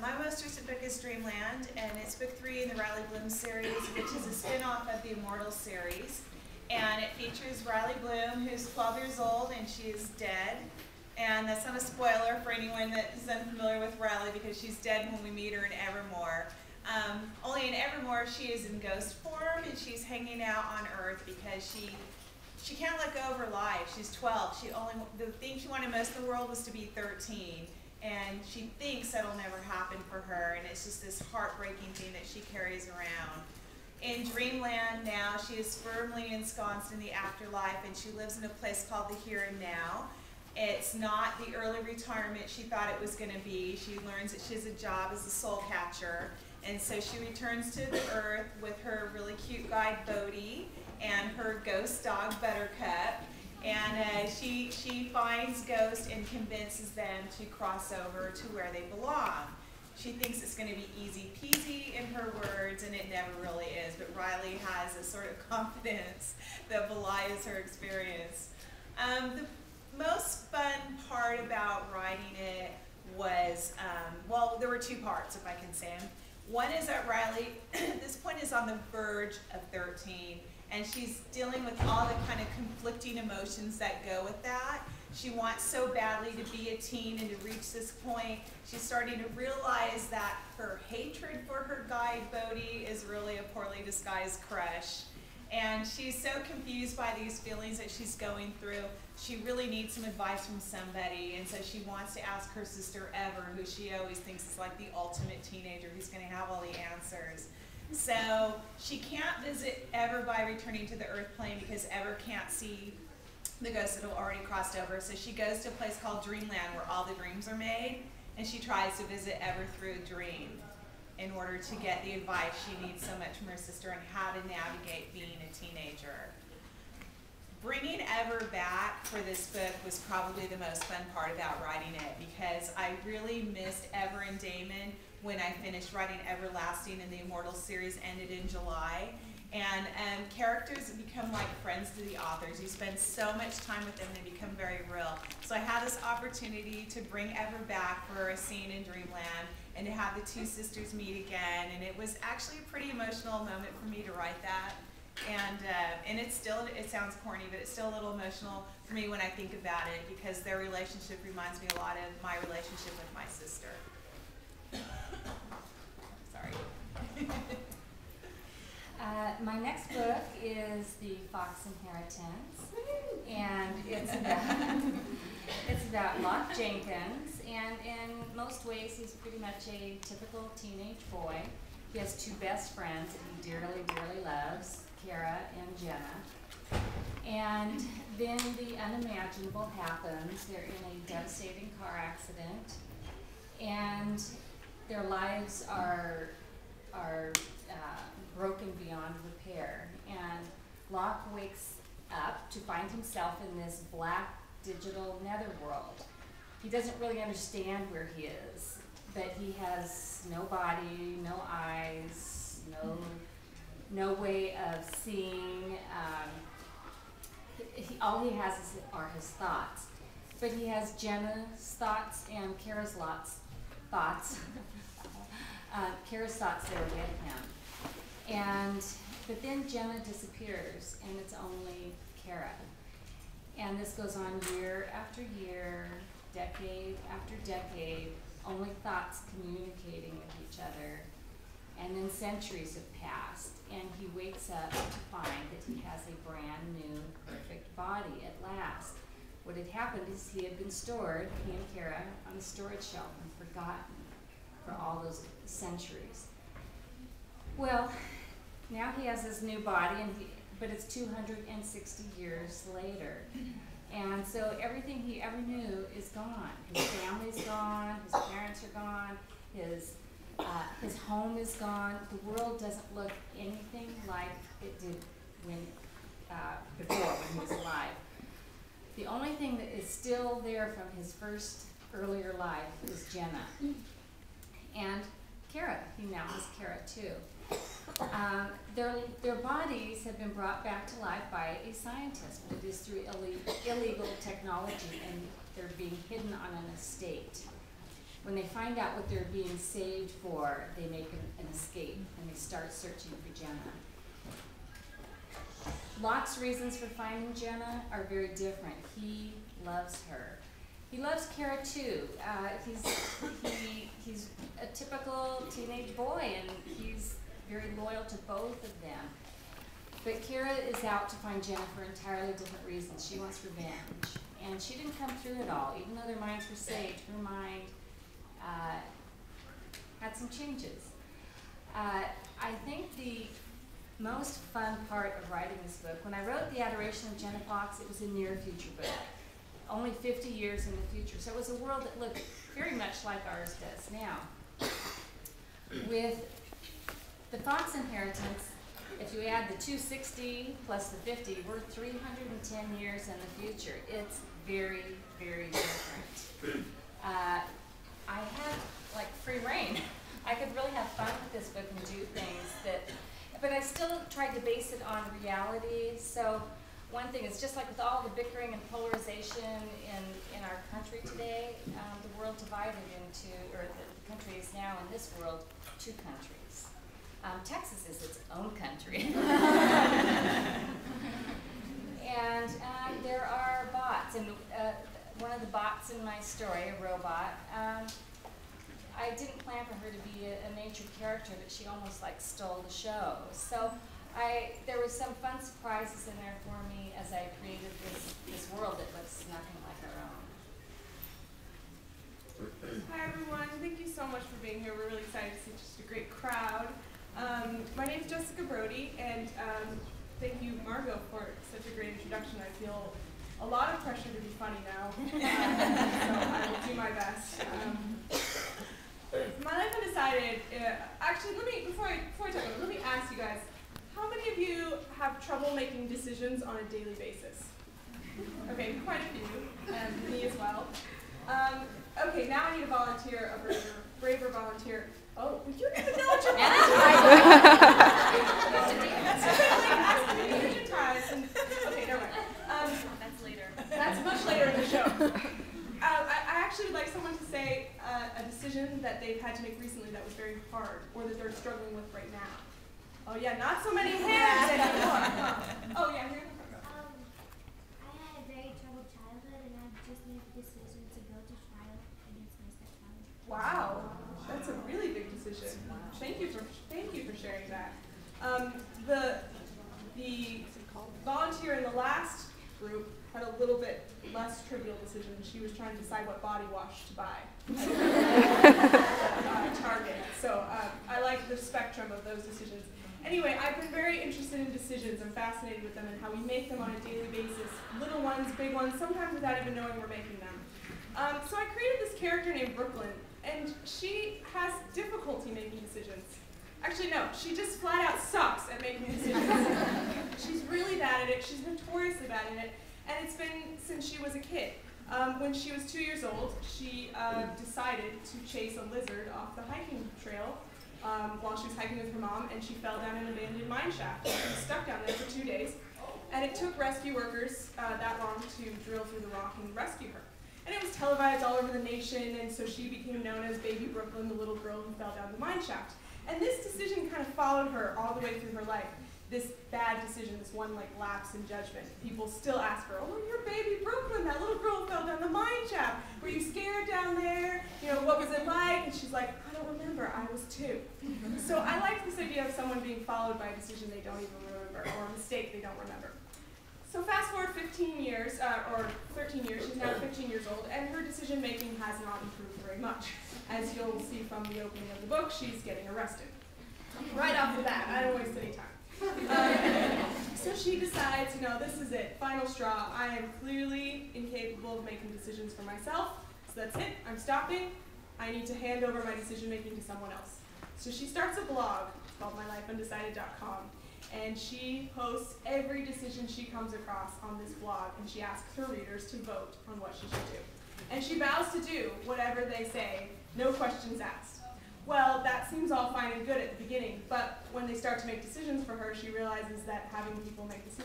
My most recent book is Dreamland, and it's book 3 in the Riley Bloom series, which is a spin-off of the Immortal series. And it features Riley Bloom, who's 12 years old, and she is dead. And that's not a spoiler for anyone that is unfamiliar with Riley, because she's dead when we meet her in Evermore. Only in Evermore, she is in ghost form, and she's hanging out on Earth because she can't let go of her life. She's 12. The thing she wanted most in the world was to be 13. And she thinks that'll never happen for her, and it's just this heartbreaking thing that she carries around. In Dreamland now, she is firmly ensconced in the afterlife, and she lives in a place called the Here and Now. It's not the early retirement she thought it was going to be. She learns that she has a job as a soul catcher, and so she returns to the earth with her really cute guide Bodhi and her ghost dog Buttercup. And she finds ghosts and convinces them to cross over to where they belong. She thinks it's going to be easy peasy in her words, and it never really is. But Riley has a sort of confidence that belies her experience. The most fun part about writing it was, well, there were 2 parts, if I can say them. One is that Riley, at this point, is on the verge of 13. And she's dealing with all the kind of conflicting emotions that go with that. She wants so badly to be a teen and to reach this point. She's starting to realize that her hatred for her guide, Bodhi, is really a poorly disguised crush. And she's so confused by these feelings that she's going through. She really needs some advice from somebody. And so she wants to ask her sister Ever, who she always thinks is like the ultimate teenager who's going to have all the answers. So she can't visit Ever by returning to the Earth plane because Ever can't see the ghosts that have already crossed over. So she goes to a place called Dreamland where all the dreams are made, and she tries to visit Ever through a dream in order to get the advice she needs so much from her sister on how to navigate being a teenager. Bringing Ever back for this book was probably the most fun part about writing it, because I really missed Ever and Damon when I finished writing Everlasting, and the Immortal series ended in July. And characters become like friends to the authors. You spend so much time with them, they become very real. So I had this opportunity to bring Ever back for a scene in Dreamland and to have the 2 sisters meet again. And it was actually a pretty emotional moment for me to write that. And it's still, it sounds corny, but it's still a little emotional for me when I think about it, because their relationship reminds me a lot of my relationship with my sister. Sorry. My next book is The Fox Inheritance, and it's about Locke Jenkins, and in most ways he's pretty much a typical teenage boy. He has 2 best friends that he dearly, dearly loves, Kara and Jenna. And then the unimaginable happens. They're in a devastating car accident, and their lives are broken beyond repair. And Locke wakes up to find himself in this black digital netherworld. He doesn't really understand where he is, but he has no body, no eyes, no way of seeing. All he has are his thoughts. But he has Jenna's thoughts and Kara's thoughts. Kara's thoughts that are with him. But then Jenna disappears, and it's only Kara. And this goes on year after year, decade after decade, only thoughts communicating with each other. And then centuries have passed, and he wakes up to find that he has a brand new, perfect body at last. What had happened is he had been stored, he and Kara, on a storage shelf and forgotten for all those centuries. Well, now he has this new body, but it's 260 years later. And so everything he ever knew is gone. His family's gone, his parents are gone, his home is gone. The world doesn't look anything like it did before, when he was alive. The only thing that is still there from his first earlier life is Jenna. And Kara, he now has Kara too. Their bodies have been brought back to life by a scientist, but it is through illegal technology, and they're being hidden on an estate. When they find out what they're being saved for, they make an escape and they start searching for Jenna. Locke's reasons for finding Jenna are very different. He loves her. He loves Kara too. He's a typical teenage boy, and he's very loyal to both of them. But Kara is out to find Jenna for entirely different reasons. She wants revenge, and she didn't come through it all. Even though their minds were saved, her mind had some changes. I think the most fun part of writing this book, when I wrote The Adoration of Jenna Fox, it was a near future book, only 50 years in the future. So it was a world that looked very much like ours does now. With the Fox inheritance, if you add the 260 plus the 50, we're 310 years in the future. It's very, very different. I had like free reign. I could really have fun with this book and do things but I still tried to base it on reality. So one thing is, just like with all the bickering and polarization in our country today, the world divided into, or the country is now in this world, 2 countries. Texas is its own country. And there are bots, and one of the bots in my story, a robot, I didn't plan for her to be a nature character, but she almost like stole the show. So there was some fun surprises in there for me as I created this world that looks nothing like our own. Hi everyone, thank you so much for being here. We're really excited to see just a great crowd. My name is Jessica Brody, and thank you, Margot, for such a great introduction. I feel a lot of pressure to be funny now, so I will do my best. My life undecided. Actually, before I talk about it, let me ask you guys: how many of you have trouble making decisions on a daily basis? Okay, quite a few, and me as well. Okay, now I need a volunteer, a braver volunteer. Oh, you don't even know what you're That's asking me to digitize. Okay, never mind. That's later. That's much later in the show. I actually would like someone to say a decision that they've had to make recently that was very hard, or that they're struggling with right now. Oh yeah, not so many hands anymore. Oh yeah, here in the front row. I had a very troubled childhood, and I just made the decision to go to trial against my stepfather. Wow, that's a really big decision. Thank you for sharing that. The volunteer in the last group had a little bit less trivial decision. She was trying to decide what body wash to buy at Target. So I like the spectrum of those decisions. Anyway, I've been very interested in decisions. I'm fascinated with them and how we make them on a daily basis. Little ones, big ones, sometimes without even knowing we're making them. So I created this character named Brooklyn, and she has difficulty making decisions. Actually, no, she just flat out sucks at making decisions. She's really bad at it. She's notoriously bad at it. And it's been since she was a kid. When she was 2 years old, she decided to chase a lizard off the hiking trail while she was hiking with her mom, and she fell down an abandoned mine shaft. She was stuck down there for 2 days, and it took rescue workers that long to drill through the rock and rescue her. And it was televised all over the nation, and so she became known as Baby Brooklyn, the little girl who fell down the mine shaft. And this decision kind of followed her all the way through her life. This bad decision, this one like lapse in judgment. People still ask her, "Oh, you're Baby Brooklyn, that little girl who fell down the mine shaft. Were you scared down there? You know, what was it like?" And she's like, "I don't remember, I was 2. So I like this idea of someone being followed by a decision they don't even remember, or a mistake they don't remember. So fast forward 15 years, or 13 years, she's now 15 years old, and her decision making has not improved very much. As you'll see from the opening of the book, she's getting arrested. Right off the bat, I don't waste any time. So she decides, this is it, final straw. I am clearly incapable of making decisions for myself, so that's it, I'm stopping. I need to hand over my decision making to someone else. So she starts a blog, it's called mylifeundecided.com, and she posts every decision she comes across on this blog, and she asks her readers to vote on what she should do. And she vows to do whatever they say, no questions asked. Well, that seems all fine and good at the beginning, but when they start to make decisions for her, she realizes that having people make decisions